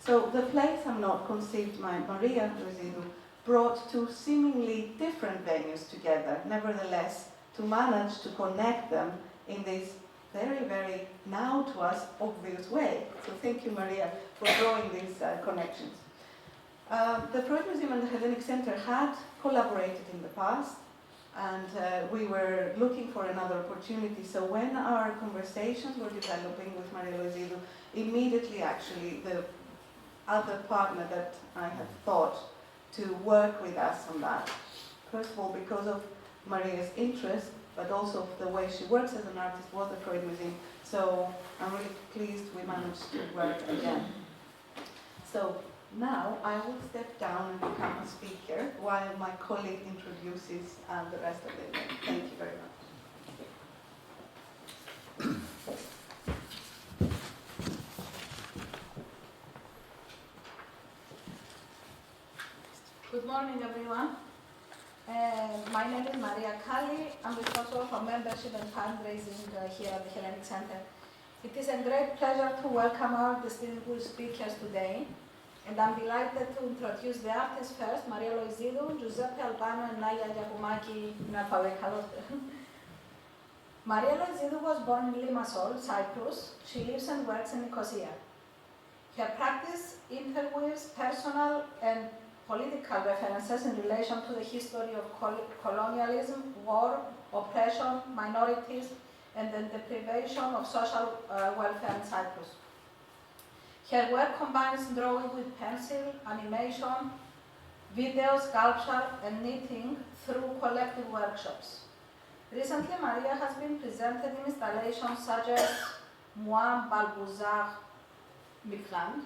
So the Place I'm Not, conceived by Maria Loizidou, brought two seemingly different venues together, nevertheless, to manage to connect them in this very, very now to us obvious way. So thank you, Maria, for drawing these connections. The Freud Museum and the Hellenic Centre had collaborated in the past, and we were looking for another opportunity. So when our conversations were developing with Maria Loizidou, immediately actually the other partner that I had thought to work with us on that, first of all because of Maria's interest, but also the way she works as an artist, was the Freud Museum. So I'm really pleased we managed to work again. So now I will step down and become a speaker while my colleague introduces the rest of the event. Thank you very much. Good morning, everyone. My name is Maria Kali. I'm responsible for membership and fundraising here at the Hellenic Centre. It is a great pleasure to welcome our distinguished speakers today, and I'm delighted to introduce the artists first, Maria Loizidou, Giuseppe Albano, and Nayia Yiakoumaki in alphabetical order. Maria Loizidou was born in Limassol, Cyprus. She lives and works in Nicosia. Her practice interweaves personal and political references in relation to the history of colonialism, war, oppression, minorities, and the deprivation of social welfare in Cyprus. Her work combines drawing with pencil, animation, video, sculpture, and knitting through collective workshops. Recently, Maria has been presented in installations such as Moi, Balbouzard, Immigrant,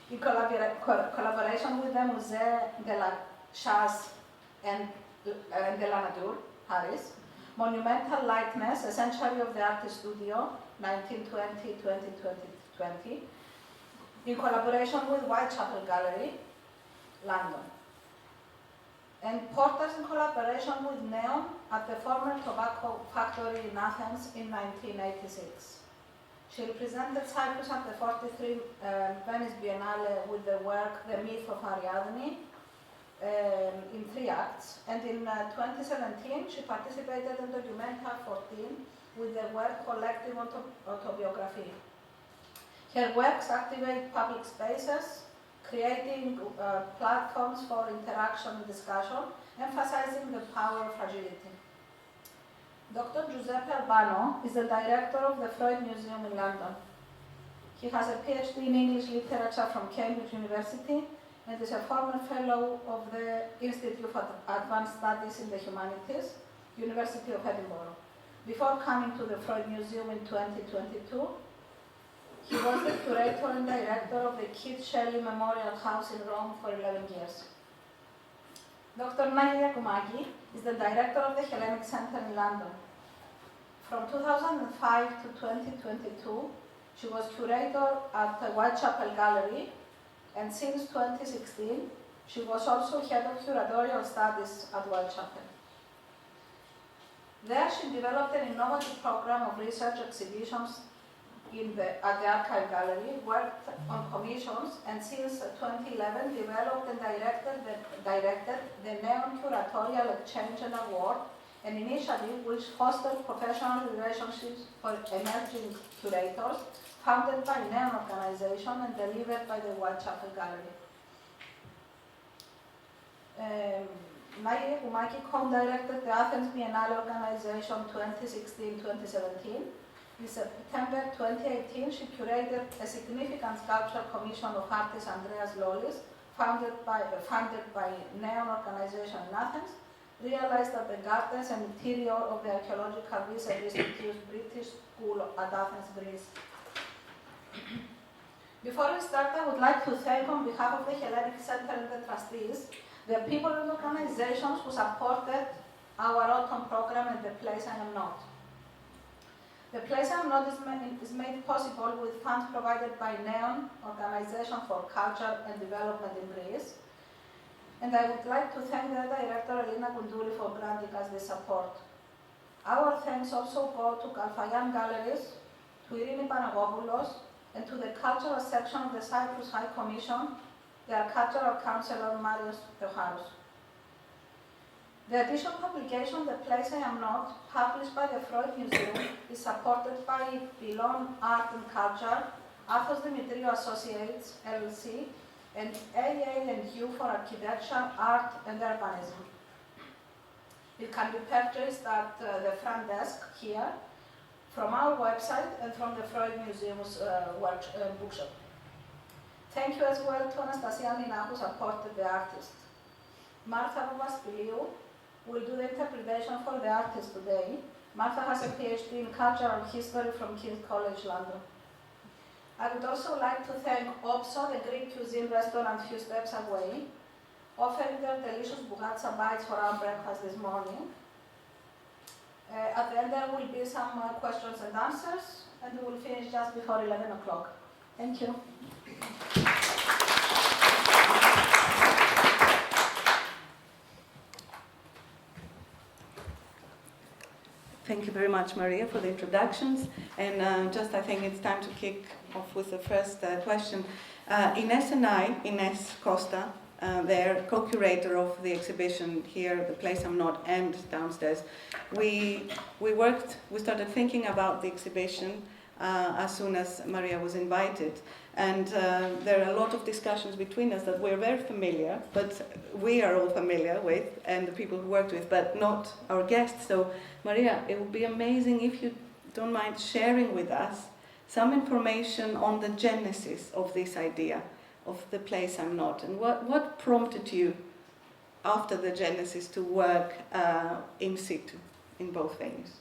in collaboration with the Musée de la Chasse and de la Nature, Paris, Monumental Likeness, a Century of the Artist Studio, 1920-2020, in collaboration with Whitechapel Gallery, London, and Porters in collaboration with Neon at the former tobacco factory in Athens in 1986. She represented Cyprus at the 43 Venice Biennale with the work The Myth of Ariadne in 3 acts, and in 2017 she participated in Documenta 14 with the work Collective Autobiography. Her works activate public spaces, creating platforms for interaction and discussion, emphasizing the power of fragility. Dr. Giuseppe Albano is the director of the Freud Museum in London. He has a PhD in English Literature from Cambridge University and is a former fellow of the Institute of Advanced Studies in the Humanities, University of Edinburgh. Before coming to the Freud Museum in 2022, he was the curator and director of the Keith Shelley Memorial House in Rome for 11 years. Dr. Nayia Yiakoumaki is the director of the Hellenic Centre in London. From 2005 to 2022, she was curator at the Whitechapel Gallery, and since 2016, she was also head of curatorial studies at Whitechapel. There, she developed an innovative program of research exhibitions at the Archive Gallery, worked on commissions, and since 2011 developed and directed the Neon Curatorial Exchange and Award, an initiative which fosters professional relationships for emerging curators, founded by Neon Organization and delivered by the Whitechapel Gallery. Nayia Yiakoumaki co-directed the Athens Biennale Organization 2016-2017. In September 2018, she curated a significant sculpture commission of artist Andreas Lollis, funded by Neon Organization in Athens, realized at the gardens and interior of the Archaeological Research Institute's British School at Athens, Greece. Before we start, I would like to thank, on behalf of the Hellenic Centre and the trustees, the people and organizations who supported our autumn program and The Place I Am Not. The Place I Am Not is made possible with funds provided by Neon, Organization for Culture and Development in Greece. And I would like to thank the director, Elina Gunduri, for granting us this support. Our thanks also go to Kalfayan Galleries, to Irini Panagopoulos, and to the cultural section of the Cyprus High Commission, their cultural councillor Marios Theocharous. The additional publication, The Place I Am Not, published by the Freud Museum, is supported by Pilon Art and Culture, Athos Dimitriou Associates, LLC, and AA&U for Architecture, Art and Urbanism. It can be purchased at the front desk here, from our website and from the Freud Museum's bookshop. Thank you as well to Anastasia Nina, who supported the artist. Martha Papaspiliou will do the interpretation for the artist today. Martha has a PhD in cultural history from King's College London. I would also like to thank OPSO, the Greek cuisine restaurant a few steps away, offering their delicious bugatsa bites for our breakfast this morning. At the end there will be some questions and answers, and we will finish just before 11 o'clock. Thank you. Thank you very much, Maria, for the introductions. And I think it's time to kick off with the first question. Ines and I, Ines Costa, they're co-curator of the exhibition here, The Place I'm Not, and downstairs. We started thinking about the exhibition as soon as Maria was invited. And there are a lot of discussions between us that we're very familiar, but we are all familiar with, and the people who worked with, but not our guests. So, Maria, it would be amazing if you don't mind sharing with us some information on the genesis of this idea of The Place I'm Not, and what prompted you after the genesis to work in situ in both venues.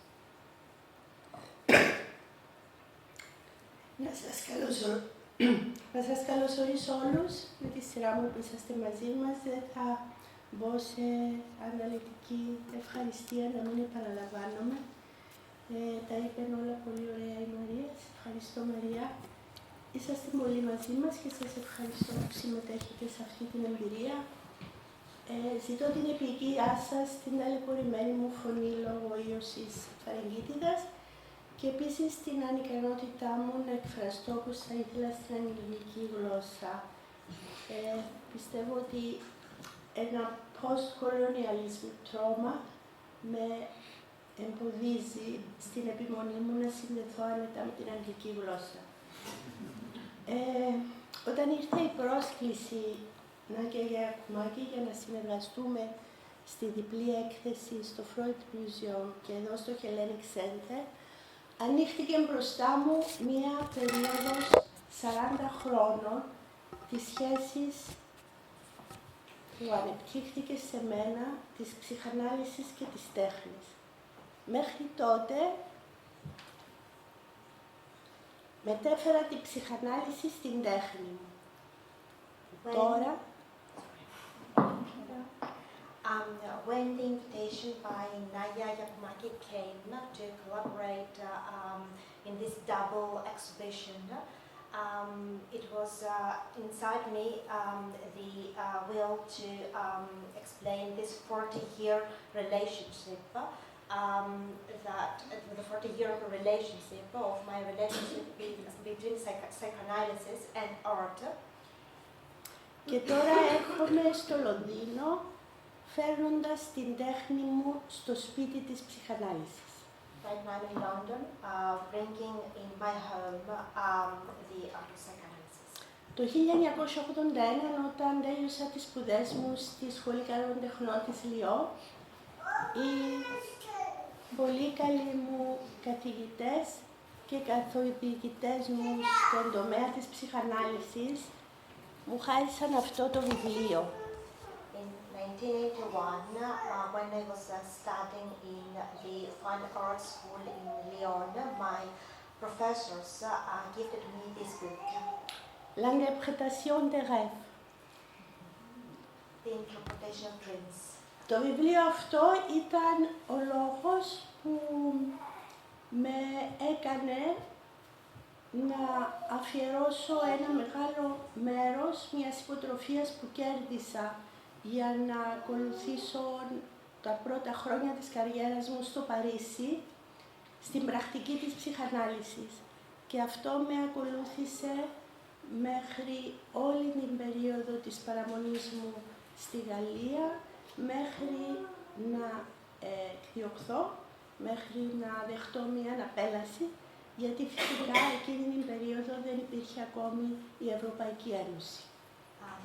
Να σας καλωσορίσω όλους με τη σειρά μου που είσαστε μαζί μας. Δεν θα μπω σε αναλυτική ευχαριστία, να μην επαναλαμβάνομαι. Τα είπε όλα πολύ ωραία η Μαρία. Σας ευχαριστώ, Μαρία. Είσαστε πολύ μαζί μας και σας ευχαριστώ που συμμετέχετε σε αυτή την εμπειρία. Ζητώ την επικοινωνία σας στην ταλαιπωρημένη μου φωνή λόγω ίωσης φαρεγγίτιδας και επίσης την ανικανότητά μου να εκφραστώ όπως θα ήθελα στην αγγλική γλώσσα. Πιστεύω ότι ένα post-colonialism trauma με εμποδίζει στην επιμονή μου να συνδεθώ άνετα με την αγγλική γλώσσα. Όταν ήρθε η πρόσκληση Nayia Yiakoumaki για να συνεργαστούμε στη διπλή έκθεση στο Freud Museum και εδώ στο Hellenic Centre, ανοίχτηκε μπροστά μου μία περίοδος 40 χρόνων της σχέσης που ανεπτύχθηκε σε μένα της ψυχανάλυσης και της τέχνης. Μέχρι τότε μετέφερα την ψυχανάλυση στην τέχνη μου. Τώρα, when the invitation by Nayia Yiakoumaki came to collaborate in this double exhibition, it was inside me the will to explain this 40-year relationship, the 40-year relationship of my relationship between psychoanalysis and art. Και τώρα έρχομαι στο Λονδίνο, φέρνοντας την τέχνη μου στο σπίτι της ψυχανάλυσης. Right now in London, bringing in my home the art of psychoanalysis. Το 1981, όταν τέλειωσα τις σπουδές μου στη Σχολή Καλών Τεχνών της Λιό, οι πολύ καλοί μου καθηγητές και καθοδηγητές μου στον τομέα της ψυχανάλυσης μου χάρισαν αυτό το βιβλίο. In 1981, when I was studying in the Fine Arts School in Lyon, my professors gifted me this book. L'interprétation des rêves. The interpretation of dreams. Το βιβλίο αυτό ήταν ο λόγος που με έκανε να αφιερώσω ένα μεγάλο μέρος μιας υποτροφίας που κέρδισα για να ακολουθήσω τα πρώτα χρόνια της καριέρας μου στο Παρίσι, στην πρακτική της ψυχανάλυσης. και αυτό με ακολούθησε μέχρι όλη την περίοδο της παραμονής μου στη Γαλλία, μέχρι να διωχθώ, μέχρι να δεχτώ μια αναπέλαση, γιατί φυσικά εκείνη την περίοδο δεν υπήρχε ακόμη η Ευρωπαϊκή Ένωση.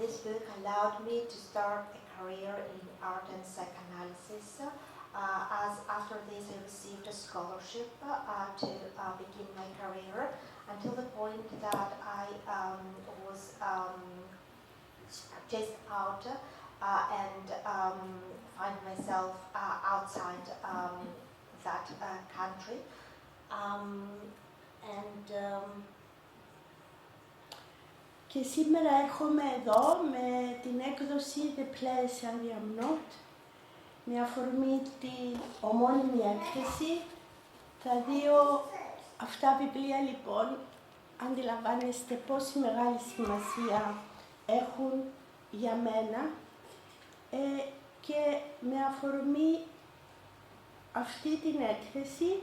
This book allowed me to start a career in art and psychoanalysis, as after this I received a scholarship to begin my career, until the point that I was chased out and find myself outside that country. Και σήμερα έρχομαι εδώ με την έκδοση The Place I Am Not, με αφορμή την ομώνυμη έκθεση. Τα δύο αυτά βιβλία λοιπόν αντιλαμβάνεστε πόση μεγάλη σημασία έχουν για μένα και με αφορμή αυτή την έκθεση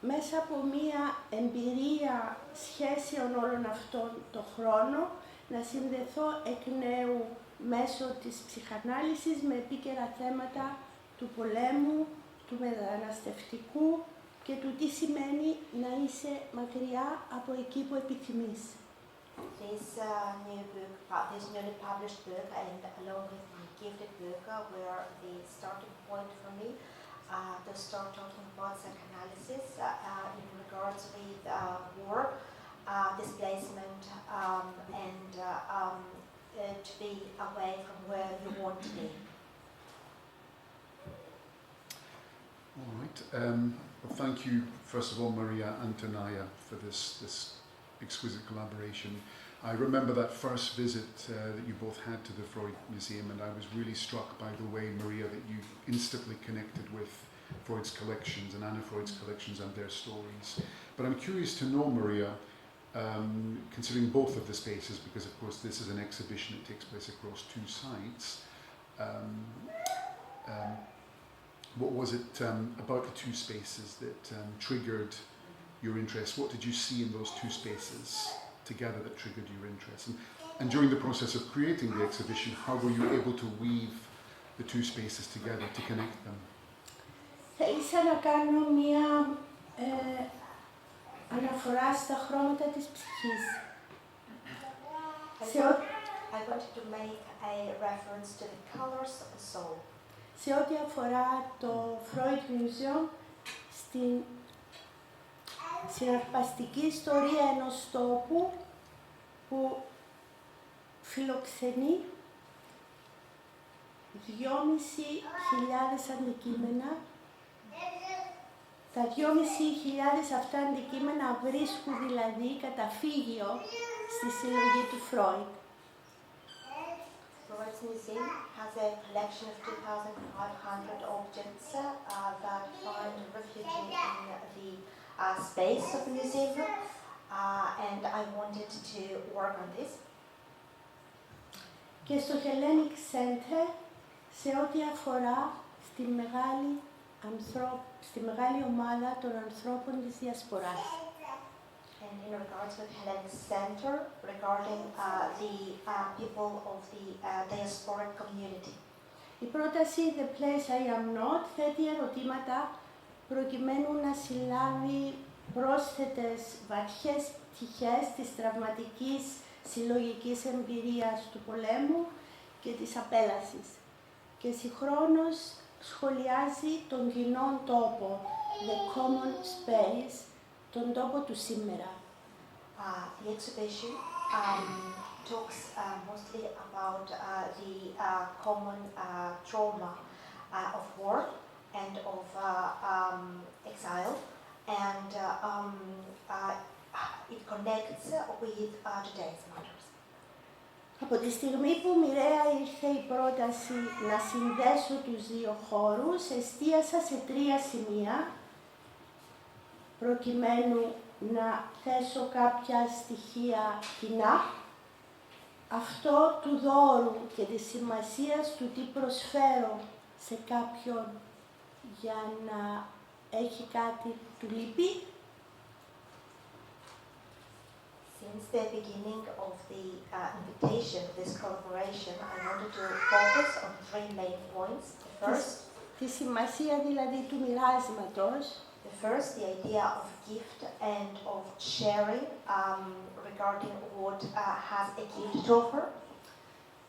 μέσα από μία εμπειρία σχέσεων όλων αυτών των χρόνων να συνδεθώ εκ νέου μέσω της ψυχανάλυσης με επίκαιρα θέματα του πολέμου, του μεταναστευτικού και του τι σημαίνει να είσαι μακριά από εκεί που επιθυμείς. This newly published book, and along with my gifted book, were the starting point for me to start talking about psychoanalysis in regards with war, displacement, and to be away from where you want to be. All right. Well, thank you, first of all, Maria and Nayia, for this exquisite collaboration. I remember that first visit that you both had to the Freud Museum, and I was really struck by the way, Maria, that you instantly connected with Freud's collections and Anna Freud's collections and their stories. But I'm curious to know, Maria, considering both of the spaces, because of course this is an exhibition that takes place across two sites, what was it about the two spaces that triggered your interest? What did you see in those two spaces together that triggered your interest? And during the process of creating the exhibition, how were you able to weave the two spaces together to connect them? Θέλησα να κάνω μία αναφορά στα χρώματα της ψυχής. I wanted to make a reference to the colors of the soul. Σε ό,τι αφορά το Freud Museum, στην συναρπαστική ιστορία ενός τόπου που φιλοξενεί 2.500 αντικείμενα. Τα 2.500 αυτά αντικείμενα βρίσκουν δηλαδή καταφύγιο στη συλλογή του Freud. Freud's museum has a collection of 2,500 objects that find refuge in the space of the museum, and I wanted to work on this. Και στο Hellenic Centre, σε ό,τι αφορά στη μεγάλη ομάδα των ανθρώπων της διασποράς. And in regards with Hellenic Centre, regarding the people of the diasporic community. Η πρόταση The Place I Am Not θέτει ερωτήματα προκειμένου να συλλάβει πρόσθετες βαθιές πτυχές της τραυματικής συλλογικής εμπειρίας του πολέμου και της απέλασης και συγχρόνως σχολιάζει τον κοινό τόπο, the common space, τον τόπο του σήμερα. The exhibition talks mostly about the common trauma of war and of exile, and it connects with today's matters. Από τη στιγμή που μοιραία ήρθε η πρόταση να συνδέσω τους δύο χώρους, εστίασα σε τρία σημεία, προκειμένου να θέσω κάποια στοιχεία κοινά, αυτό του δώρου και της σημασίας του τι προσφέρω σε κάποιον για να έχει κάτι του λείπει, Since the beginning of the invitation of this collaboration, I wanted to focus on three main points. The first, Τη σημασία δηλαδή του μοιράσματος. the first, the idea of gift and of sharing regarding what has a gift to offer.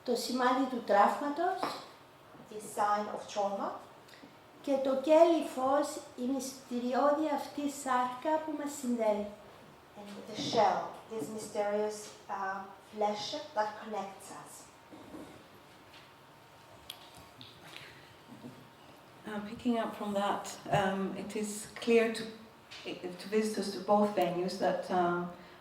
Το σημάδι του τραύματος. The sign of trauma. Και το κέλι φως, η μυστηριώδη αυτή σάρκα που μας συνδέει. And the shell, this mysterious flesh that connects us. Picking up from that, it is clear to visitors to both venues that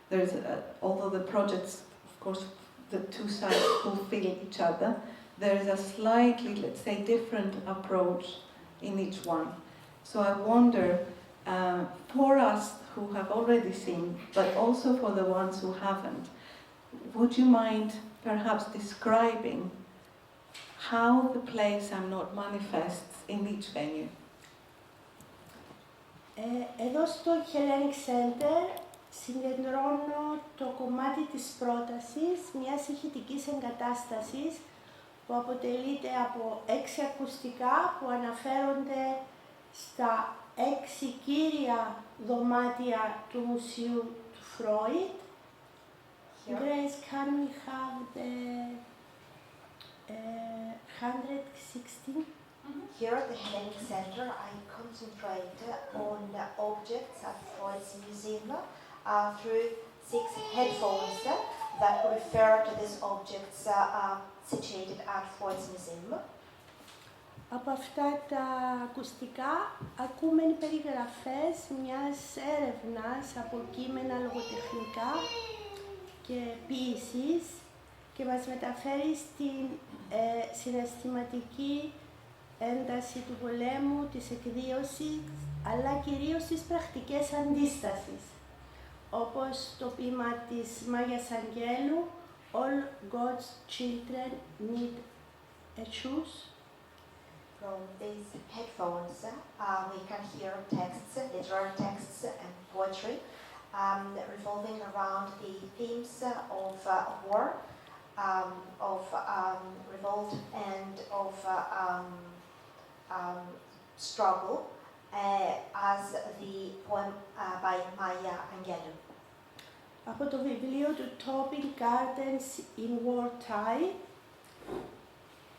there's, although the projects, of course, the two sides fulfill each other, there is a slightly, let's say, different approach in each one. So I wonder, for us who have already seen, but also for the ones who haven't, would you mind perhaps describing how the plays I'm not manifests in each venue? Εδώ στο Hellenic Centre συγκεντρώνω το κομμάτι της πρότασης μιας ηχητικής εγκατάστασης που αποτελείται από 6 ακουστικά που αναφέρονται στα 6 κύρια δωμάτια του Μουσείου του Freud. Grace, can we have the 116? Here at the Hellenic Centre, I concentrate on objects at Freud's Museum through 6 headphones that refer to these objects situated at Freud's Museum. Από αυτά τα ακουστικά ακούμε περιγραφές μιας έρευνας από κείμενα λογοτεχνικά και ποίησης και μας μεταφέρει στην συναισθηματική ένταση του πολέμου, της εκδίωσης, αλλά κυρίως τις πρακτικές αντίστασης, όπως το ποίημα της Μάγιας Αγγέλου «All God's children need a choice». From these headphones, we can hear texts, literary texts and poetry, revolving around the themes of war, of revolt and of struggle, as the poem by Maria Loizidou. Από το βιβλίο του Topping Gardens in Wartime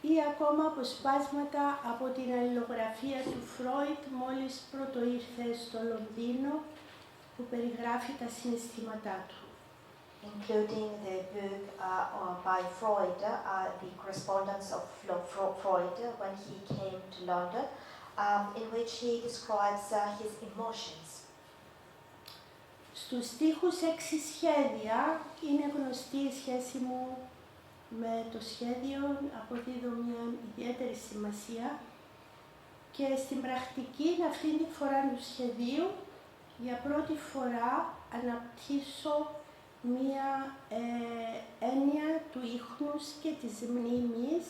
ή ακόμα αποσπάσματα από την αλληλογραφία του Freud μόλις πρώτο ήρθε στο Λονδίνο που περιγράφει τα συναισθήματά του. Including the book by Freud, the correspondence of Freud when he came to London, in which he describes his emotions. Στους στίχους 6 σχέδια είναι γνωστή η σχέση μου με το σχέδιο, αποδίδω μια ιδιαίτερη σημασία και στην πρακτική αυτή τη φορά του σχεδίου για πρώτη φορά αναπτύσσω μία έννοια του ίχνους και της μνήμης.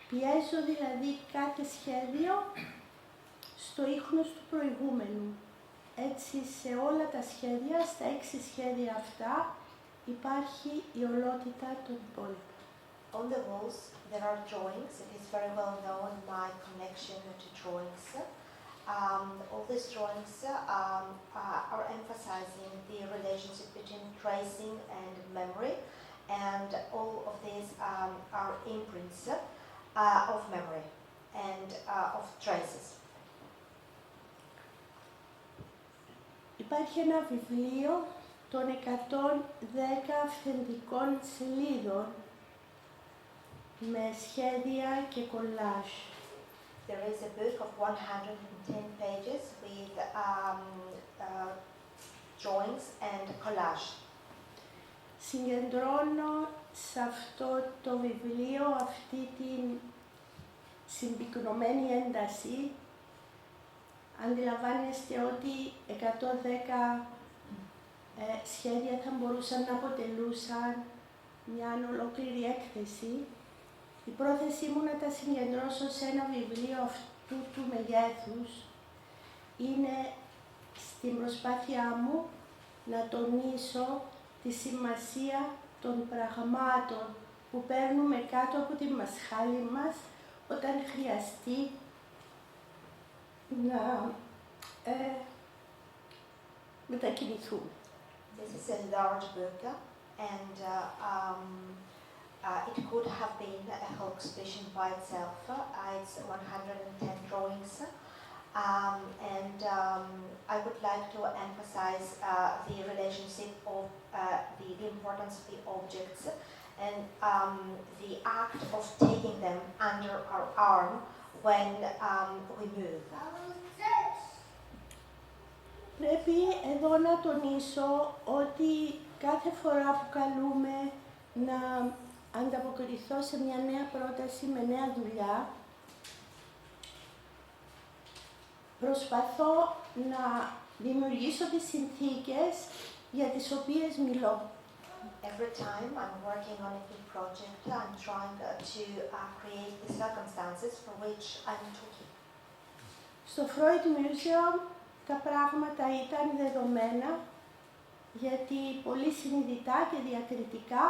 Πιέζω δηλαδή κάθε σχέδιο στο ίχνος του προηγούμενου. Έτσι σε όλα τα σχέδια, στα 6 σχέδια αυτά, υπάρχει η ολότητα των υπόλοιπων. On the walls there are drawings. It is very well known my connection to drawings. All these drawings are emphasizing the relationship between tracing and memory, and all of these are imprints of memory and of traces. Υπάρχει ένα βιβλίο των 110 αυθεντικών σελίδων με σχέδια και κολλάζ. There is a book of 110 pages with drawings and collage. Συγκεντρώνω σε αυτό το βιβλίο αυτή την συμπυκνωμένη ένταση. Αντιλαμβάνεστε ότι 110 σχέδια θα μπορούσαν να αποτελούσαν μια ολόκληρη έκθεση. Η πρόθεσή μου να τα συγκεντρώσω σε ένα βιβλίο αυτού του μεγέθους είναι στην προσπάθειά μου να τονίσω τη σημασία των πραγμάτων που παίρνουμε κάτω από τη μασχάλη μας όταν χρειαστεί να μετακινηθούμε. This is a large book, and it could have been a whole exhibition by itself. It's 110 drawings, and I would like to emphasize the relationship of the importance of the objects and the act of taking them under our arm when we move. Πρέπει εδώ να τονίσω ότι κάθε φορά που καλούμε να ανταποκριθώ σε μια νέα πρόταση με νέα δουλειά, προσπαθώ να δημιουργήσω τις συνθήκες για τις οποίες μιλώ. Every time I'm working on a new project, I'm trying to create the circumstances for which I'm talking. Στο Freud Museum τα πράγματα ήταν δεδομένα, γιατί πολύ συνειδητά και διακριτικά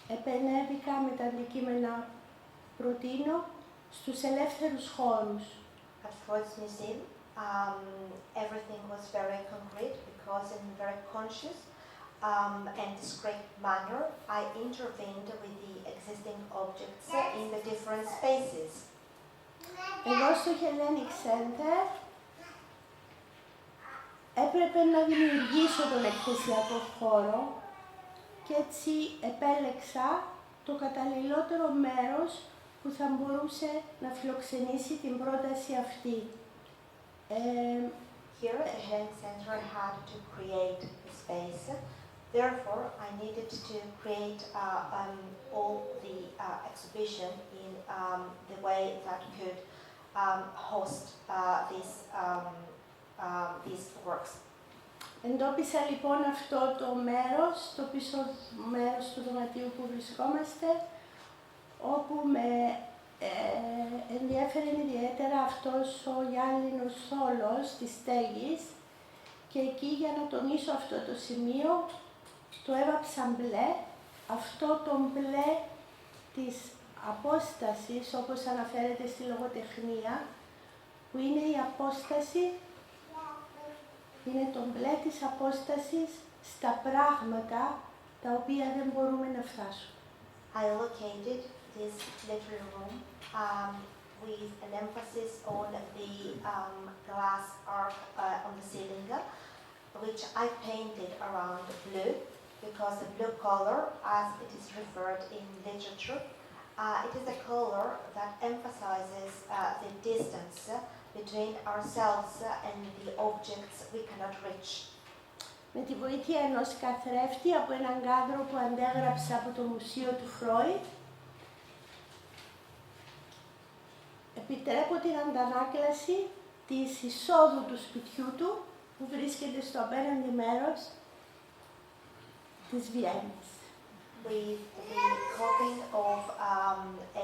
επενέβηκα με τα αντικείμενα προτείνω στους ελεύθερους χώρους. At Freud's Museum, everything was very concrete because in a very conscious and discreet manner, I intervened with the existing objects in the different spaces. Εδώ στο Hellenic Centre έπρεπε να δημιουργήσω τον εκθεσιακό χώρο και έτσι επέλεξα το καταλληλότερο μέρος που θα μπορούσε να φιλοξενήσει την πρόταση αυτή. Here at the Hellenic Centre, I had to create a space. Therefore, I needed to create all the exhibition in the way that could host these works. Εντόπισα λοιπόν αυτό το μέρος, το πίσω μέρος του δωματίου που βρισκόμαστε, όπου με ενδιέφερε ιδιαίτερα αυτός ο γυάλινος θόλος της στέγης και εκεί για να τονίσω αυτό το σημείο το έβαψα μπλε, αυτό το μπλε της απόστασης όπως αναφέρεται στη λογοτεχνία, που είναι η απόσταση, είναι το μπλε της απόστασης στα πράγματα τα οποία δεν μπορούμε να φτάσουμε. I located this literary room with an emphasis on the glass arc on the ceiling, which I painted around blue, because the blue color, as it is referred in literature, it is a color that emphasizes the distance between ourselves and the objects we cannot reach. Με τη βοήθεια ενός καθρέφτη από έναν κάδρο που αντέγραψα από το Μουσείο του Freud, επιτρέπω την αντανάκλαση της εισόδου του σπιτιού του, που βρίσκεται στο απέναντι μέρος της Βιέννης. With the copying of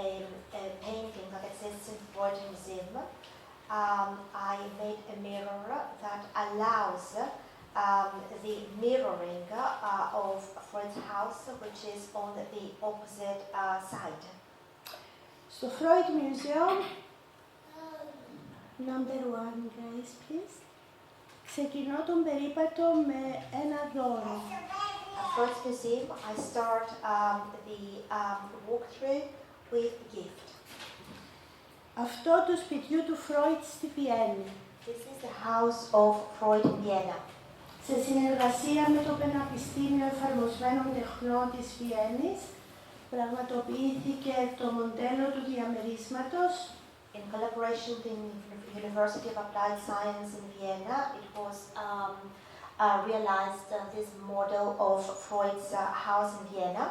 a painting that exists in Freud Museum, I made a mirror that allows the mirroring of Freud's house, which is on the opposite side. Στο Freud Museum, number 1, guys, please. Ξεκινώ τον περίπατο με ένα δώρο. At Freud's Museum, I start the walkthrough with a gift. Αυτό του σπιτιού του Freud στη Βιέννη. This is the house of Freud in Vienna. Σε συνεργασία με το Πανεπιστήμιο Εφαρμοσμένων Τεχνών της Βιέννης, πραγματοποιήθηκε το μοντέλο του διαμερίσματος. In collaboration with the University of Applied Science in Vienna, it was realized this model of Freud's house in Vienna,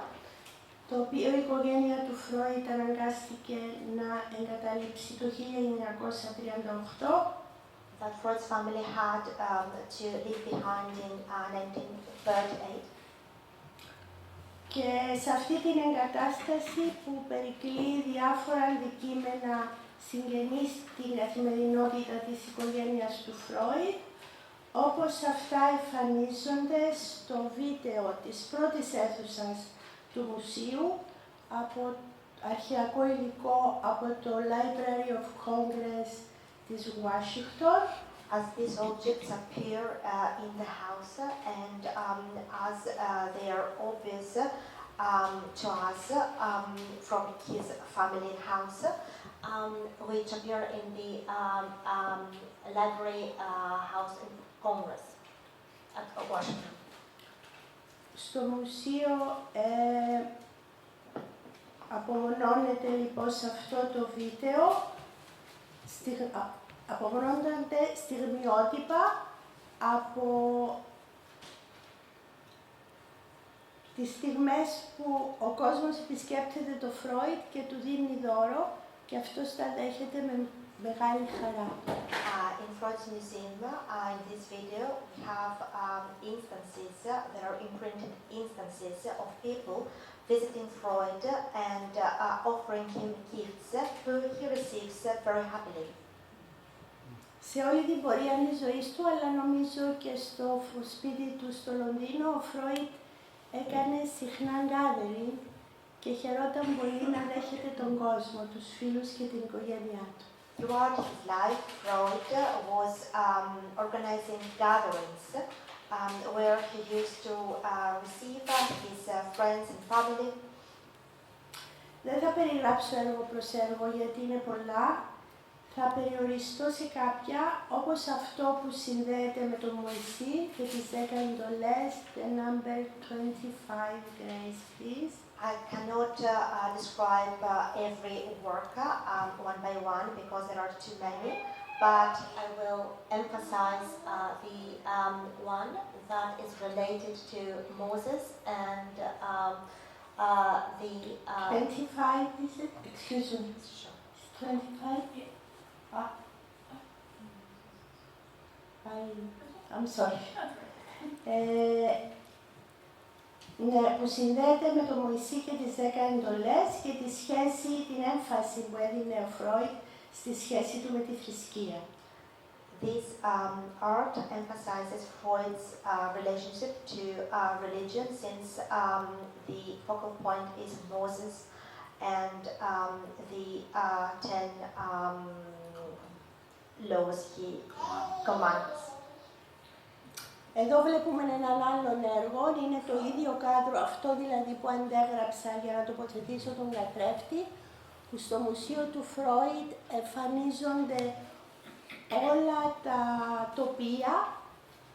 το οποίο η οικογένεια του Freud αναγκάστηκε να εγκαταλείψει το 1938. that Freud's family had to leave behind in 1938. Και σε αυτή την εγκατάσταση που περικλεί διάφορα αντικείμενα συγγενείς στην καθημερινότητα της οικογένειας του Freud, όπως αυτά εμφανίζονται στο βίντεο της πρώτης αίθουσας του μουσείου από αρχαιακό υλικό από το Library of Congress της Washington. As these objects appear in the house and as they are obvious to us from his family house, which appear in the Library House in Congress at Washington. Στο μουσείο απομονώνεται λοιπόν σε αυτό το βίντεο, απομονώνονται στιγμιότυπα από τις στιγμές που ο κόσμος επισκέπτεται το Φρόιντ και του δίνει δώρο και αυτός τα δέχεται με μεγάλη χαρά. In Freud's museum, in this video, we have instances, there are imprinted instances of people visiting Freud and offering him gifts who he receives very happily. Σε όλη την πορεία της ζωής του, αλλά νομίζω και στο σπίτι του στο Λονδίνο, ο Φρόιντ έκανε συχνά gathering και χαιρόταν πολύ να δέχεται τον κόσμο, τους φίλους και την οικογένειά του. Throughout his life, Freud was organizing gatherings where he used to receive his friends and family. Δεν θα περιγράψω έργο προς έργο γιατί είναι πολλά. Θα περιοριστώ σε κάποια, όπως αυτό που συνδέεται με τον Μωυσή και τις 10 εντολές, the number 25 grace, please. I cannot describe every work one by one because there are too many, but I will emphasize the one that is related to Moses and the... 25, is it? Excuse me. Sure. 25? I'm sorry. Ναι, που συνδέεται με τον Μωυσή και τις 10 εντολές και τη σχέση, την έμφαση που έδινε ο Φρόιντ στη σχέση του με τη θρησκεία. This art emphasizes Freud's relationship to religion since the focal point is Moses and the 10 laws he commands. Εδώ βλέπουμε έναν άλλον έργο, είναι το ίδιο κάδρο, αυτό δηλαδή που αντέγραψα για να τοποθετήσω τον καθρέφτη, που στο μουσείο του Φρόιντ εμφανίζονται όλα τα τοπία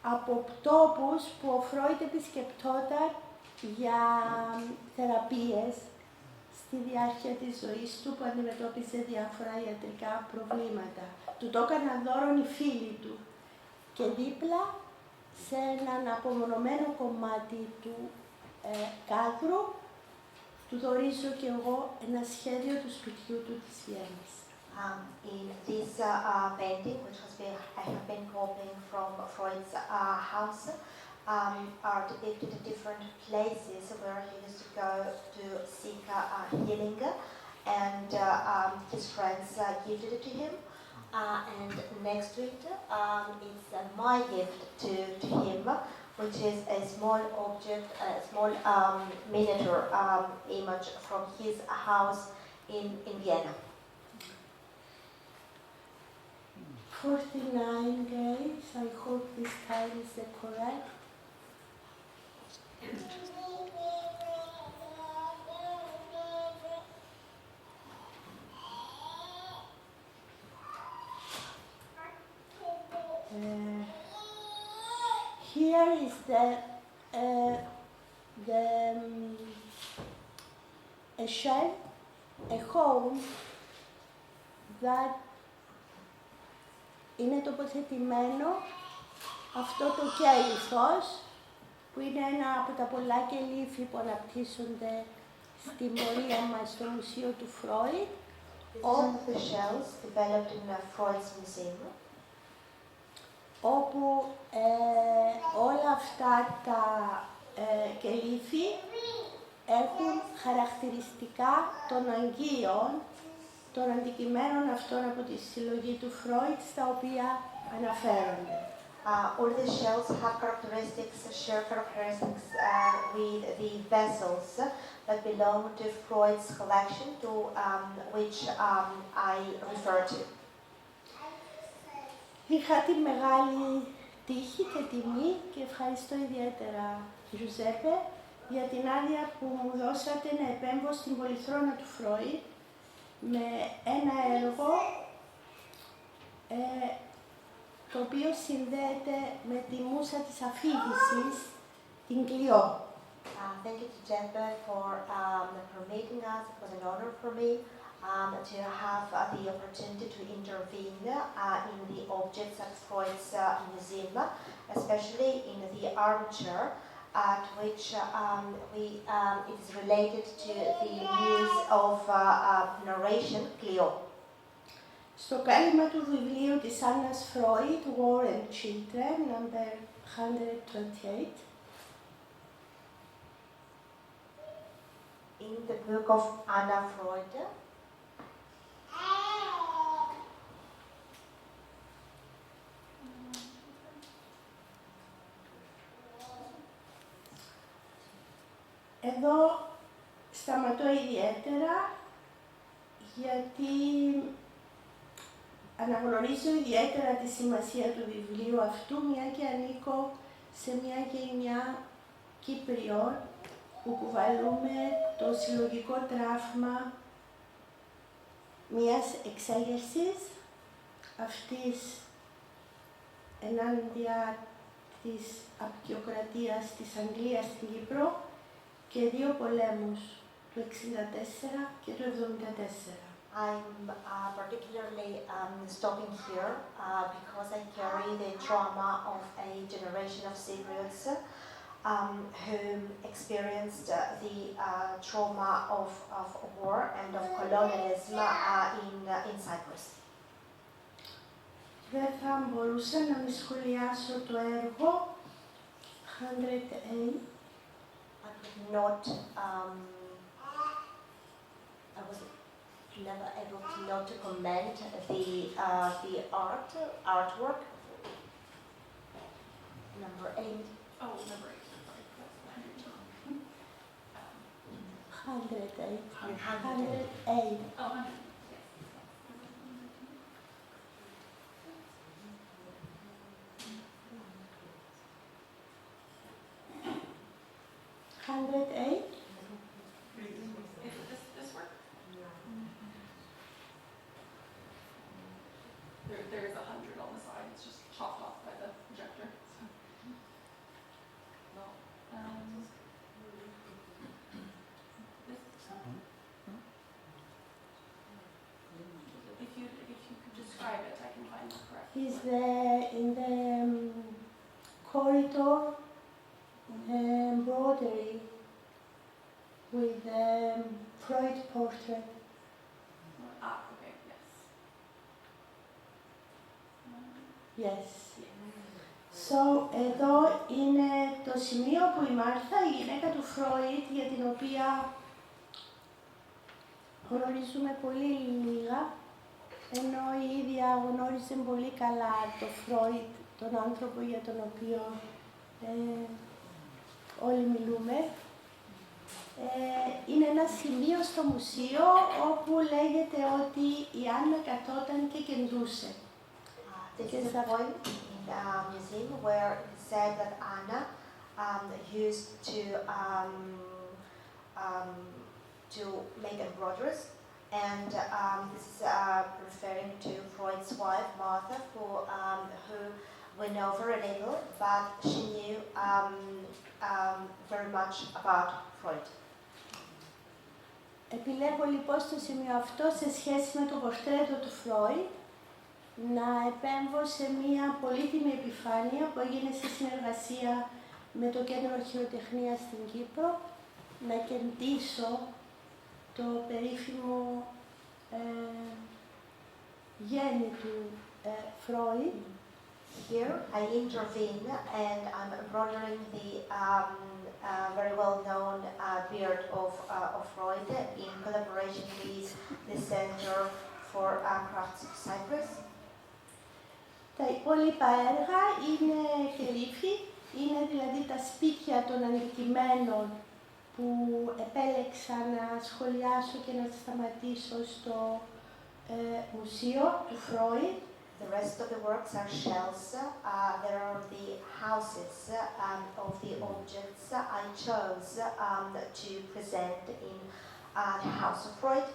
από τόπους που ο Φρόιντ επισκεπτόταν για θεραπείες στη διάρκεια της ζωής του που αντιμετώπιζε διάφορα ιατρικά προβλήματα. Του το έκαναν δώρον οι φίλοι του και δίπλα σε έναν απομονωμένο κομμάτι του κάδρου του δωρίζω και εγώ ένα σχέδιο του σπιτιού του της Βιέννης. In this painting, which I have been copying from Freud's house, are depicted different places where he used to go to seek healing, and his friends gifted it to him. And next to it, it's my gift to him, which is a small object, a small miniature image from his house in Vienna. 49 days, I hope this time is the correct. Here is a shelf, a home that είναι τοποθετημένο αυτό το κέλυφος που είναι ένα από τα πολλά κελύφη που αναπτύσσονται στην πορεία μας στο Μουσείο του Φρόιντ. One of the shells developed in Freud's museum. Όπου όλα αυτά τα κελύφη έχουν χαρακτηριστικά των αγγείων, των αντικειμένων αυτών από τη συλλογή του Φρόιντ, στα οποία αναφέρονται. All the shells have share characteristics with the vessels that belong to Freud's collection, to which I refer to. Είχα τη μεγάλη τύχη και τιμή και ευχαριστώ ιδιαίτερα, Giuseppe, για την άδεια που μου δώσατε να επέμβω στην πολυθρόνα του Φρόιντ με ένα έργο το οποίο συνδέεται με τη μούσα της αφήγησης, την Κλειό. Thank you, Giuseppe, for permitting us. It was an honor for me to have the opportunity to intervene in the objects at Freud's museum, especially in the armchair, at which it is related to the muse of narration, Clio. Στο κάλυμα του βιβλίου της Άννας Freud, War and Children, number 128, in the book of Anna Freud, εδώ σταματώ ιδιαίτερα γιατί αναγνωρίζω ιδιαίτερα τη σημασία του βιβλίου αυτού, μια και ανήκω σε μια γενιά Κύπριων που κουβαλούμε το συλλογικό τραύμα μιας εξέγερσης αυτής ενάντια της απεικιοκρατίας της Αγγλίας στην Κύπρο και δύο πολέμους, του 1964 και του 1974. I'm particularly stopping here because I carry the trauma of a generation of Cypriots who experienced the trauma of war and of colonialism in Cyprus. Δεν θα μπορούσα να μη σχολιάσω το έργο 108. I was never able to not to comment the artwork. Number 8. Oh, number 8. 108. 108. Oh, 100. 108. If this work? There is 100 on the side. It's just chopped off by the projector. So. No. If you could describe it, I can find the correct. Is in the corridor embroidery with Freud portrait. Okay, yes. Yes. So, εδώ είναι το σημείο που η Μάρθα, η γυναίκα του Φρόιντ, για την οποία γνωρίζουμε πολύ λίγα, ενώ η ίδια γνώριζε πολύ καλά το Φρόιντ, τον άνθρωπο για τον οποίο όλοι μιλούμε. Είναι ένα σημείο στο μουσείο όπου λέγεται ότι η Άννα καθόταν και κεντούσε. This is a point in the museum where it said that Anna used to make embroideries, and this is referring to Freud's wife Martha, who went over a little, but she knew very much about Freud. Επιλέγω λοιπόν στο σημείο αυτό, σε σχέση με το πορτρέτο του Φρόιντ, να επέμβω σε μια πολύτιμη επιφάνεια που έγινε σε συνεργασία με το Κέντρο Αρχαιοτεχνίας στην Κύπρο, να κεντήσω το περίφημο γέννη του Φρόιντ. Here I intervene and I'm embroidering the very well-known beard of Freud in collaboration with the Center for Crafts of Cyprus. Τα υπόλοιπα έργα είναι περίφη, είναι δηλαδή τα σπίτια των αντικειμένων που επέλεξα να σχολιάσω και να σταματήσω στο μουσείο του Freud. The rest of the works are shells. There are the houses of the objects I chose to present in the house of Freud.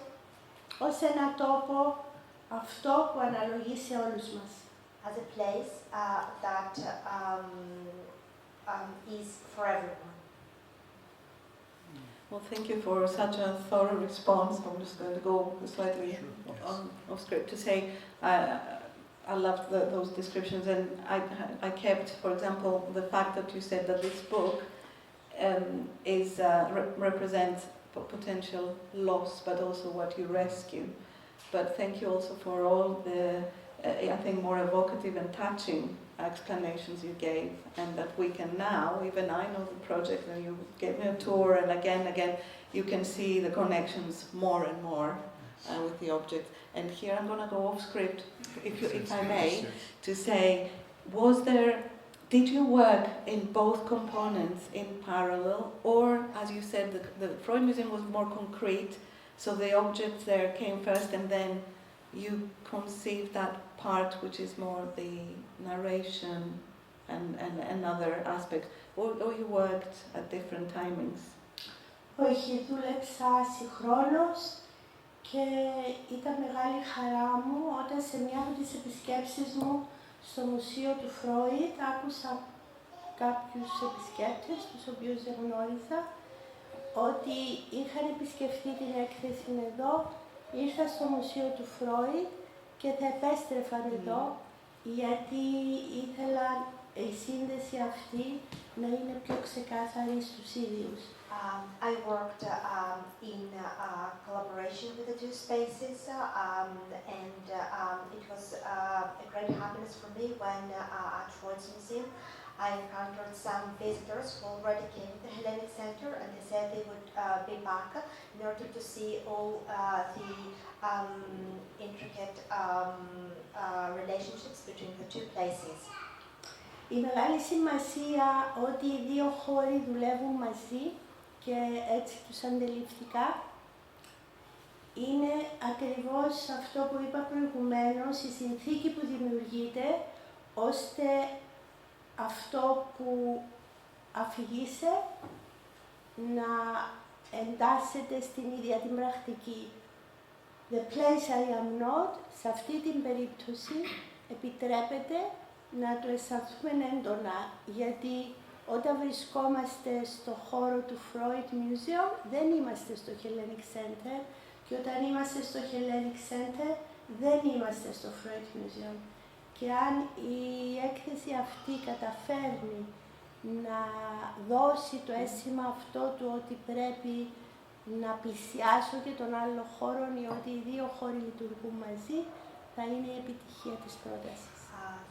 Ως ένα τόπο αυτό που αναλογεί σε όλους μας. As a place that is for everyone. Well, thank you for such a thorough response. I'm just going to go slightly off script to say I loved those descriptions, and I kept, for example, the fact that you said that this book represents potential loss, but also what you rescue. But thank you also for all the, I think, more evocative and touching explanations you gave, and that we can now, even I know the project, and you gave me a tour, and again, you can see the connections more and more with the object. And here I'm going to go off script, if I may, to say, did you work in both components in parallel, or, as you said, the Freud Museum was more concrete, so the objects there came first, and then you conceived that part which is more the narration and other aspects, or you worked at different timings? Όχι, δούλεψα συγχρόνως και ήταν μεγάλη χαρά μου όταν σε μια από τις επισκέψεις μου στο Μουσείο του Freud άκουσα κάποιους επισκέπτες, τους οποίους δεν γνώριζα, ότι είχαν επισκεφτεί την έκθεση εδώ, ήρθαν στο Μουσείο του Freud και θα επέστρεφαν εδώ, γιατί ήθελαν η σύνδεση αυτή να είναι πιο ξεκάθαρη στους ίδιους. I worked in collaboration with the two spaces, and it was a great happiness for me when at Freud Museum I encountered some visitors who already came to the Hellenic Centre, and they said they would be back in order to see all the intricate relationships between the two places. Η μεγάλη σημασία ότι οι δύο χώροι δουλεύουν μαζί και έτσι τους αντιληφθήκα είναι ακριβώς αυτό που είπα προηγουμένως, η συνθήκη που δημιουργείται ώστε αυτό που αφηγείσαι να εντάσσεται στην ίδια την πρακτική. The place I am not, σε αυτή την περίπτωση, επιτρέπεται να το αισθανθούμε έντονα, γιατί όταν βρισκόμαστε στο χώρο του Freud Museum, δεν είμαστε στο Hellenic Centre, και όταν είμαστε στο Hellenic Centre, δεν είμαστε στο Freud Museum. Και αν η έκθεση αυτή καταφέρνει να δώσει το αίσθημα αυτό του ότι πρέπει να πλησιάσω και τον άλλο χώρο ή ότι οι δύο χώροι λειτουργούν μαζί, θα είναι η επιτυχία της πρότασης.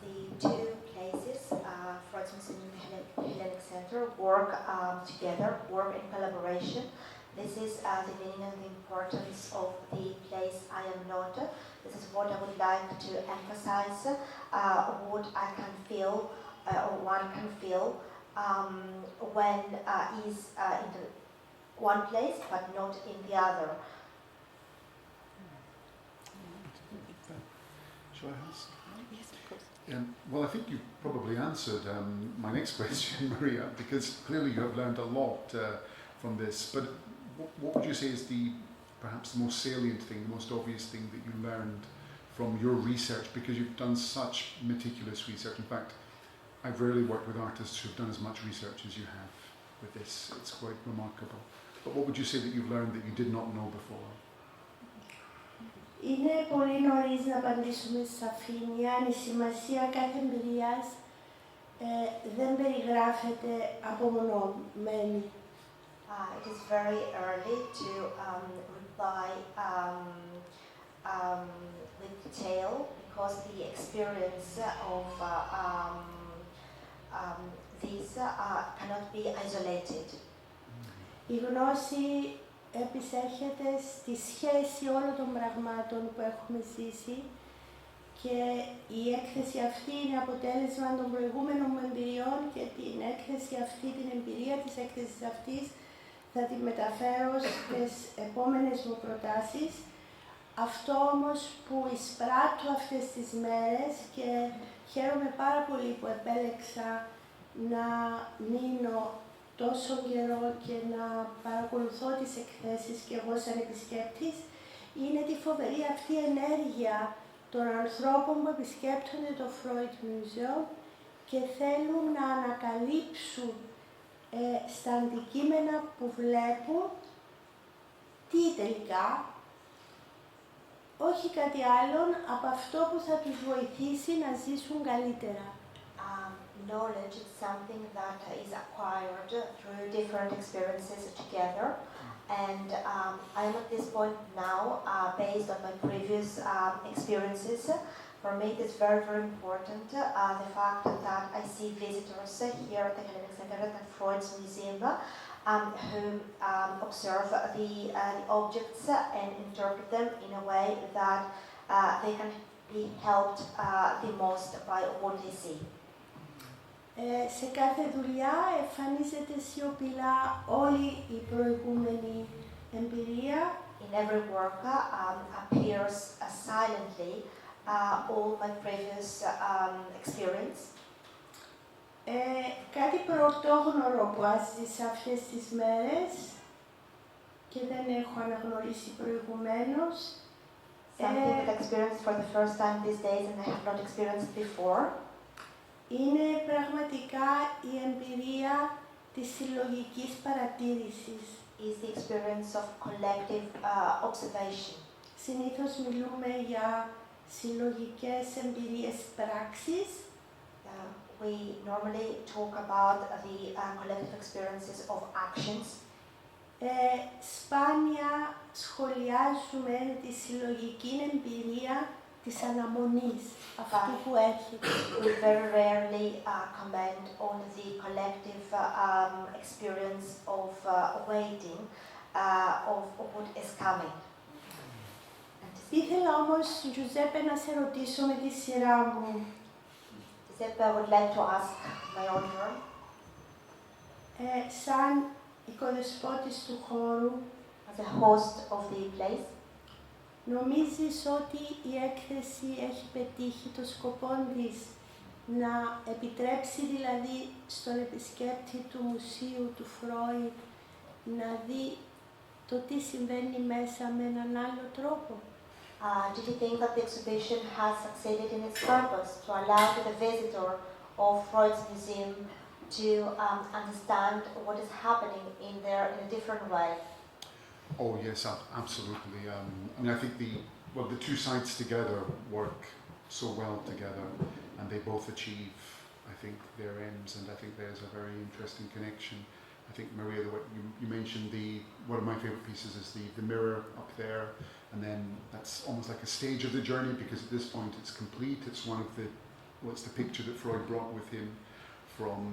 The two places, Freud Museum and Hellenic Centre, work together, work in collaboration. This is the meaning and the importance of the place I am not. This is what I would like to emphasize, what I can feel, or one can feel, when is in the one place but not in the other. Shall I ask? Yes, of course. Well, I think you probably answered my next question, Maria, because clearly you have learned a lot from this. But what would you say is perhaps the most salient thing, the most obvious thing that you learned from your research? Because you've done such meticulous research. In fact, I've rarely worked with artists who've done as much research as you have with this. It's quite remarkable. But what would you say that you've learned that you did not know before? Είναι πολύ νωρίς να απαντήσουμε στη σαφήνεια. Η σημασία κάθε εμπειρίας δεν περιγράφεται απομονωμένη. It is very early to reply with detail because the experience of these cannot be isolated. Η γνώση επισέρχεται στη σχέση όλων των πραγμάτων που έχουμε ζήσει Και η έκθεση αυτή είναι αποτέλεσμα των προηγούμενων μου εμπειριών και την έκθεση αυτή, την εμπειρία της έκθεσης αυτής θα τη μεταφέρω στις επόμενες μου προτάσεις. Αυτό όμως που εισπράττω αυτές τις μέρες και χαίρομαι πάρα πολύ που επέλεξα να μείνω τόσο καιρό και να παρακολουθώ τις εκθέσεις και εγώ σαν επισκέπτης, είναι τη φοβερή αυτή ενέργεια των ανθρώπων που επισκέπτονται το Freud Museum και θέλουν να ανακαλύψουν στα αντικείμενα που βλέπουν τι τελικά, όχι κάτι άλλο από αυτό που θα τους βοηθήσει να ζήσουν καλύτερα. Knowledge is something that is acquired through different experiences together, and I'm at this point now, based on my previous experiences. For me, it is very, very important the fact that I see visitors here at the Hellenic Centre Director Freud Museum who observe the objects and interpret them in a way that they can be helped the most by what they see. Σε κάθε δουλειά εμφανίζεται σιωπηλά όλη η προηγούμενη εμπειρία. In every work appears silently all my previous experience. Κάτι πρωτόγνωρο που άζησα αυτές τις μέρες και δεν έχω αναγνωρίσει προηγουμένως. Something that I experienced for the first time these days and I have not experienced before. Είναι πραγματικά η εμπειρία της συλλογικής παρατήρησης. Is the experience of collective observation. Συνήθως μιλούμε για συλλογικές εμπειρίες πράξης. We normally talk about the collective experiences of actions. Σπάνια σχολιάζουμε τη συλλογική εμπειρία της αναμονής, αυτού που έρχεται. We very rarely comment on the collective experience of waiting, of what is coming. Ήθελα όμως, Giuseppe, να σε ρωτήσω με τη σειρά μου. Giuseppe, I would like to ask my own turn. Σαν οικοδεσπότης του χώρου, as a host of the place, νομίζεις ότι η έκθεση έχει πετύχει το σκοπό της, να επιτρέψει δηλαδή στον επισκέπτη του μουσείου του Φρόιντ να δει το τι συμβαίνει μέσα με έναν άλλο τρόπο? Do you think that the exhibition has succeeded in its purpose to allow to the visitor of Freud's museum to understand what is happening in there in a different way? Oh yes, absolutely. I mean, I think the two sides together work so well together, and they both achieve, I think, their ends. And I think there's a very interesting connection. I think, Maria, you mentioned one of my favourite pieces is the mirror up there, and then that's almost like a stage of the journey, because at this point it's complete. It's it's the picture that Freud brought with him from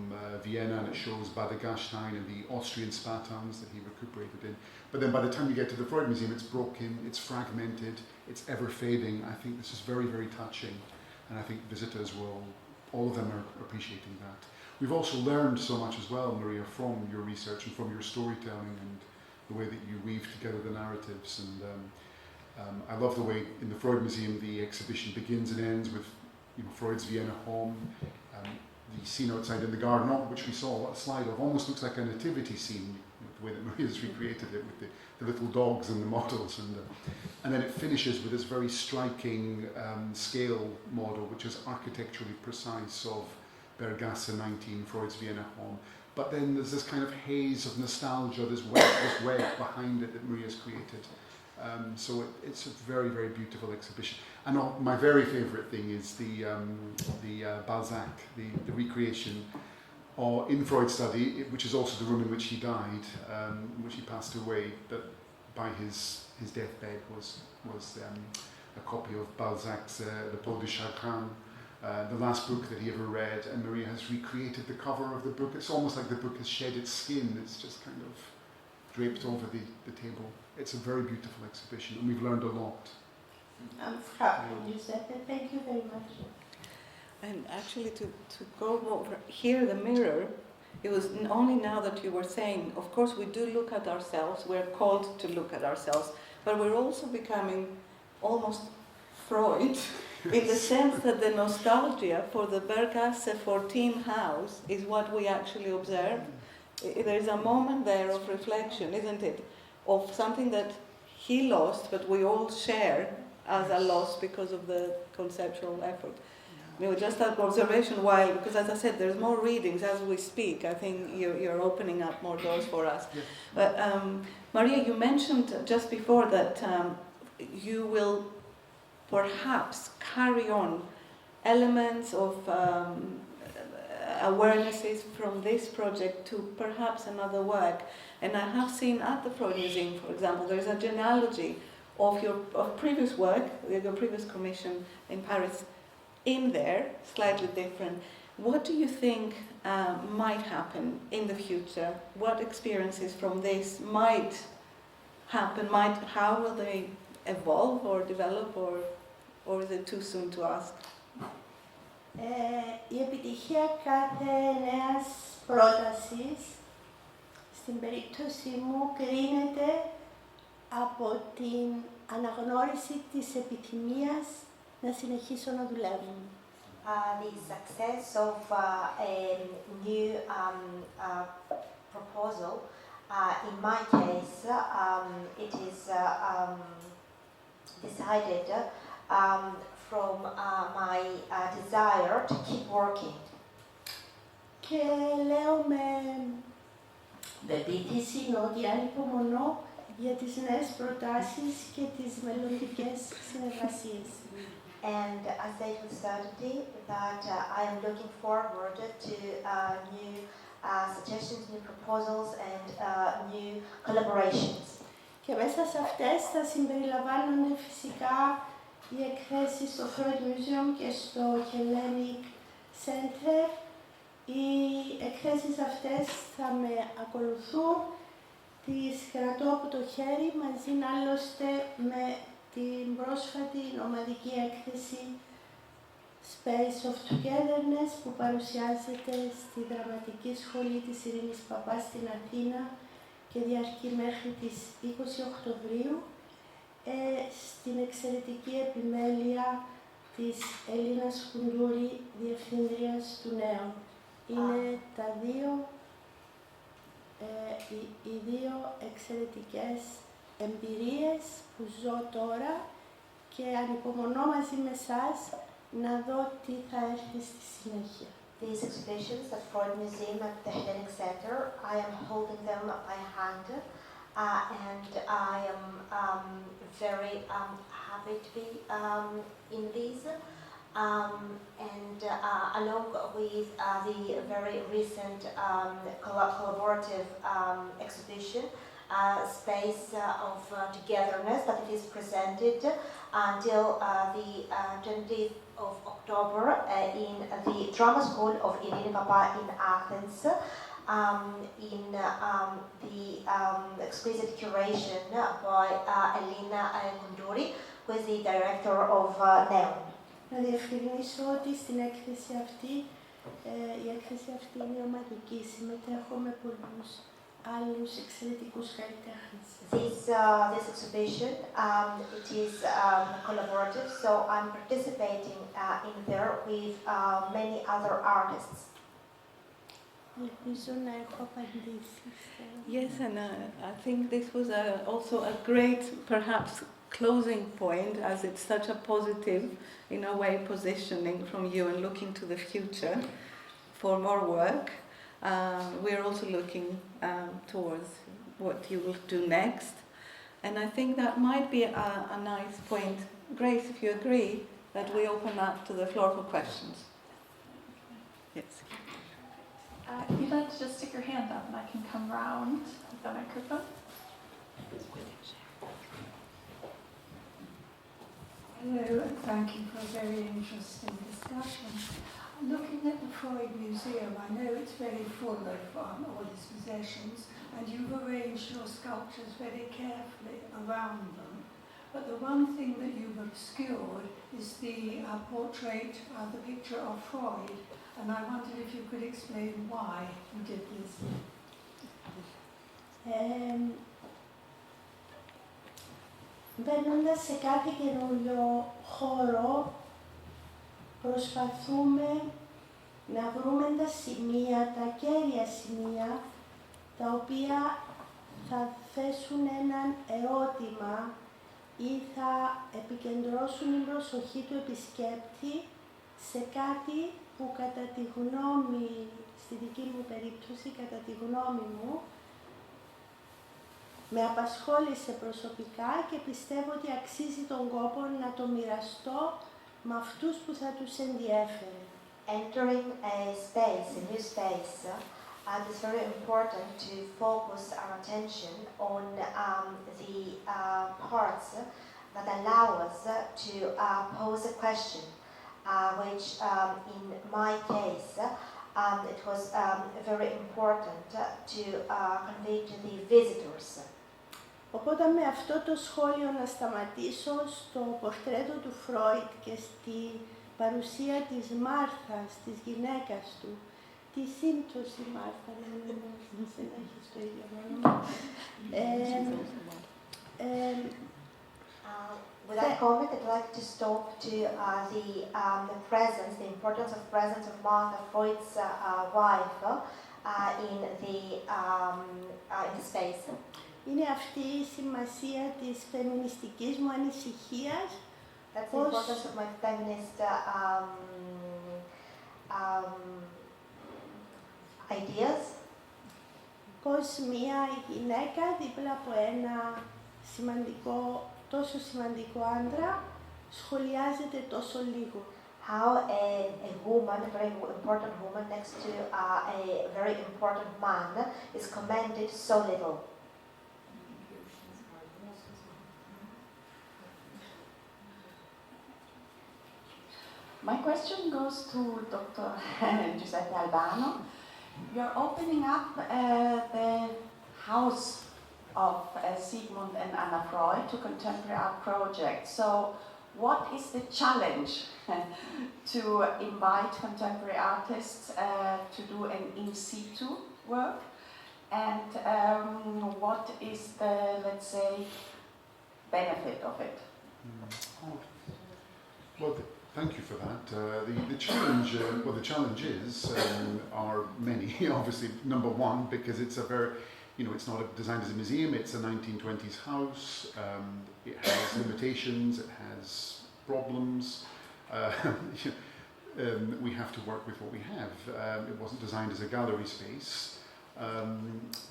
Vienna, and it shows Bad Gastein and the Austrian spatons that he recuperated in. But then by the time you get to the Freud Museum, it's broken, it's fragmented, it's ever fading. I think this is very, very touching, and I think visitors all of them are appreciating that. We've also learned so much as well, Maria, from your research and from your storytelling and the way that you weave together the narratives. And I love the way in the Freud Museum the exhibition begins and ends with Freud's Vienna home. The scene outside in the garden, which we saw a slide of, almost looks like a nativity scene, the way that Maria's recreated it with the little dogs and the models, and then it finishes with this very striking scale model, which is architecturally precise, of Bergasse 19, Freud's Vienna home. But then there's this kind of haze of nostalgia, this web behind it that Maria's created. So it's a very, very beautiful exhibition. And my very favourite thing is the Balzac, the recreation in Freud's study, which is also the room in which he died, which he passed away. But by his deathbed was a copy of Balzac's Le Peau de Chagrin, the last book that he ever read. And Maria has recreated the cover of the book. It's almost like the book has shed its skin. It's just kind of draped over the table. It's a very beautiful exhibition, and we've learned a lot. I'm happy, Giuseppe. Thank you very much. And actually, to go over here, the mirror, it was only now that you were saying, of course, we do look at ourselves, we're called to look at ourselves, but we're also becoming almost Freud, in the sense that the nostalgia for the Berggasse 14 house is what we actually observe. There's a moment there of reflection, isn't it? Of something that he lost, but we all share as a loss because of the conceptual effort. Just that observation, while, because as I said, there's more readings as we speak. I think you're opening up more doors for us. Yeah. But Maria, you mentioned just before that you will perhaps carry on elements of awarenesses from this project to perhaps another work. And I have seen at the Freud Museum, for example, there is a genealogy of your previous work, your previous commission in Paris, in there, slightly different. What do you think might happen in the future? What experiences from this might happen? How will they evolve or develop, or is it too soon to ask? Η επιτυχία κάθε νέας πρότασης, στην περίπτωση μου, κρίνεται από την αναγνώριση της επιθυμίας να συνεχίσω να δουλεύω. The success of a new proposal, in my case, it is decided from my desire to keep working. Και λέω με πεποίθηση ότι ανυπομονώ για τις νέες προτάσεις και τις μελλοντικές συνεργασίες. And I say with certainty that I am looking forward to new suggestions, new proposals and new collaborations. Και μέσα σε αυτές θα συμπεριλαμβάνονται φυσικά οι εκθέσεις στο Freud Museum και στο Hellenic Centre. Οι εκθέσεις αυτές θα με ακολουθούν, τις κρατώ από το χέρι, μαζί άλλωστε με την πρόσφατη ομαδική έκθεση Space of Togetherness που παρουσιάζεται στη Δραματική Σχολή της Ειρήνης Παπά στην Αθήνα και διαρκεί μέχρι τις 20 Οκτωβρίου, στην εξαιρετική επιμέλεια της Ελίνας Κουντούρη, Διευθύντριας του Νέου. Είναι οι δύο εξαιρετικές εμπειρίες που ζω τώρα και ανυπομονώ μαζί με εσάς να δω τι θα έρθει στη συνέχεια. These exhibitions at Freud Museum at the Hellenic Centre, I am holding them by hand and I am very happy to be in these. And along with the very recent collaborative exhibition, Space of Togetherness, that it is presented until the 20th of October in the Drama School of Irini Papa in Athens, in the exquisite curation by Elina Kundouri, who is the director of NEO. Να διευκρινίσω ότι στην έκθεση αυτή, η έκθεση αυτή είναι ομαδική, συμμετέχω με πολλούς άλλους εξαιρετικούς καλλιτέχνες. This exhibition, it is collaborative, so I'm participating in there with many other artists. Ελπίζω να έχω απαντήσει. Yes, and I think this was also a great, perhaps, closing point, as it's such a positive, in a way, positioning from you and looking to the future for more work. We're also looking towards what you will do next. And I think that might be a nice point. Grace, if you agree, that we open up to the floor for questions. Yes. If you'd like to just stick your hand up and I can come round with the microphone. Hello, and thank you for a very interesting discussion. Looking at the Freud Museum, I know it's very full of all its possessions, and you've arranged your sculptures very carefully around them. but the one thing that you've obscured is the portrait, the picture of Freud, and I wondered if you could explain why you did this. Μπαίνοντας σε κάθε καινούριο χώρο, προσπαθούμε να βρούμε τα σημεία, τα κέρια σημεία, τα οποία θα θέσουν έναν ερώτημα ή θα επικεντρώσουν την προσοχή του επισκέπτη σε κάτι που κατά τη γνώμη, στη δική μου περίπτωση, κατά τη γνώμη μου, με απασχόλησε προσωπικά και πιστεύω ότι αξίζει τον κόπο να το μοιραστώ με αυτούς που θα τους ενδιέφερε. Entering a space, a new space, it is very important to focus our attention on the parts that allow us to pose a question, which in my case, it was very important to convey to the visitors. Οπότε με αυτό το σχόλιο να σταματήσω στο πορτρέτο του Φρόιντ και στη παρουσία της Μάρθας, της γυναίκας του, τη σύμπτωση Μάρθα, δεν έχεις το ίδιο όνομα. With that comment, I'd like to stop to the presence, the importance of presence of Martha, Freud's wife, in the space. Είναι αυτή η σημασία της φεμινιστικής μου ανησυχίας. That's the importance of my feminist ideas. Πως μία γυναίκα δίπλα από ένα σημαντικό, τόσο σημαντικό άντρα σχολιάζεται τόσο λίγο. How a woman, a very important woman, next to a very important man is commended so little. My question goes to Dr. Giuseppe Albano. You're opening up the house of Sigmund and Anna Freud to contemporary art projects. So what is the challenge to invite contemporary artists to do an in situ work? And what is the, let's say, benefit of it? Well, thank you for that. The challenge are many. Obviously, number one, because it's a very, it's not designed as a museum. It's a 1920s house. It has limitations. It has problems. We have to work with what we have. It wasn't designed as a gallery space.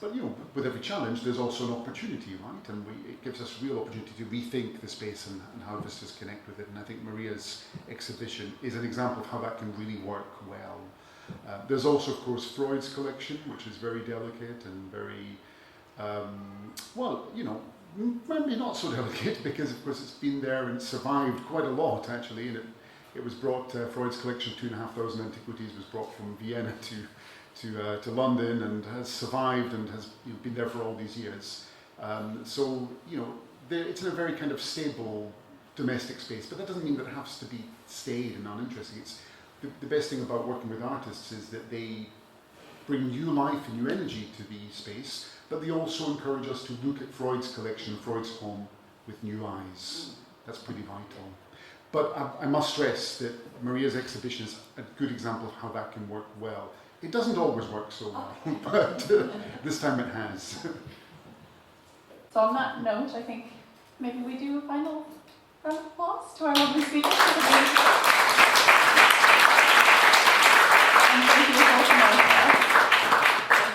But with every challenge, there's also an opportunity, right? And it gives us real opportunity to rethink the space and how visitors connect with it. And I think Maria's exhibition is an example of how that can really work well. There's also, of course, Freud's collection, which is very delicate and very, maybe not so delicate because, of course, it's been there and survived quite a lot, actually. And it was brought, Freud's collection of 2,500 antiquities was brought from Vienna to London and has survived and has been there for all these years. It's in a very kind of stable domestic space, but that doesn't mean that it has to be staid and uninteresting. It's the best thing about working with artists is that they bring new life and new energy to the space, but they also encourage us to look at Freud's collection, Freud's home, with new eyes. That's pretty vital. But I must stress that Maria's exhibition is a good example of how that can work well. It doesn't always work so well, but this time it has. So on that note, I think maybe we do a final round of applause to our lovely speakers. And thank you so much for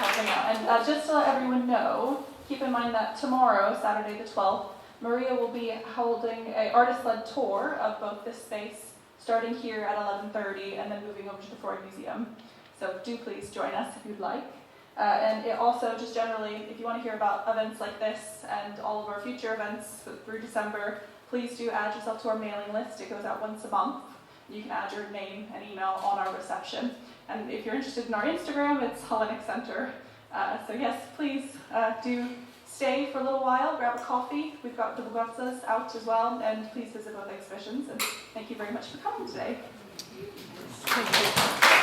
helping out. And just to let everyone know, keep in mind that tomorrow, Saturday the 12th, Maria will be holding an artist-led tour of both this space, starting here at 11:30 and then moving over to the Freud Museum. So do please join us if you'd like. And it also, just generally, if you want to hear about events like this and all of our future events through December, please do add yourself to our mailing list. It goes out once a month. You can add your name and email on our reception. And if you're interested in our Instagram, it's Hellenic Centre. So yes, please do stay for a little while, grab a coffee. We've got the Bugarzas out as well, and please visit both exhibitions. And thank you very much for coming today. Thank you.